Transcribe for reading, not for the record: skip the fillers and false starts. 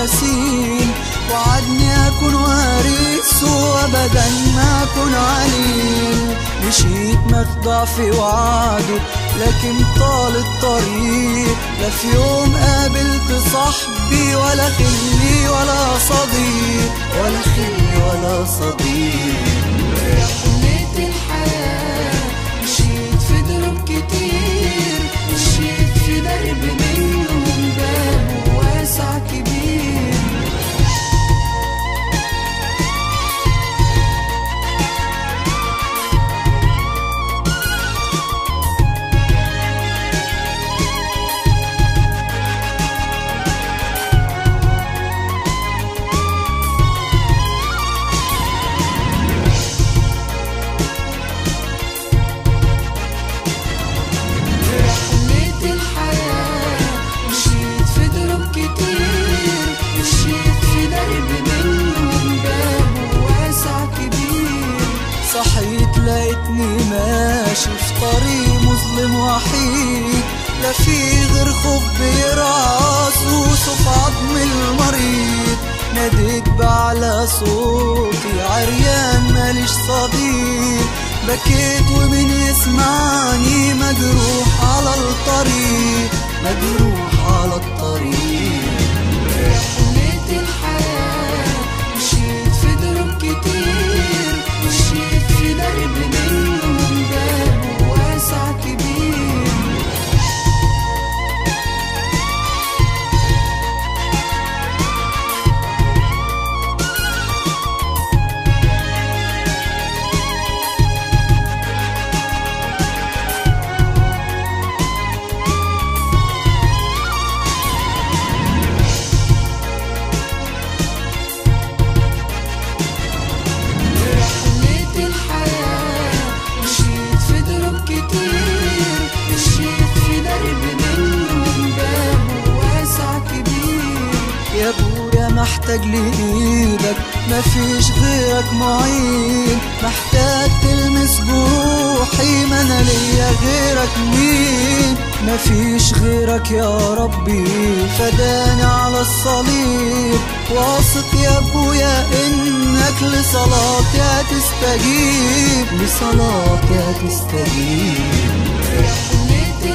وسيم، وعدني أكون وارث وأبدا ما أكون عليم. مشيت مخدوع في وعده لكن طال الطريق، لا في يوم قابلت صاحبي ولا خلي ولا صديق، ولا خلي ولا صديق. رحلة الحياة مشيت في دروب كتير، مشيت في درب منهم باب واسع كبير. صحيت لقيتني ماشي في طريق مظلم وحيد، لا في غير خوف بيرعص وصف عظم المريض. ناديت بأعلى صوتي عريان ماليش صديق، بكيت ومين يسمعني مجروح على الطريق، مجروح على الطريق. رحلة الحياة مشيت في دروب كتير، مشيت في درب منهم باب واسع كبير. يا ابويا محتاج لإيدك، مفيش غيرك معين، محتاج تلمس جروحي، ما انا ليا غيرك مين؟ مفيش غيرك يا ربي فداني على الصليب، واثق يا ابويا انك لصلاتي هتستجيب، لصلاتي هتستجيب. رحلة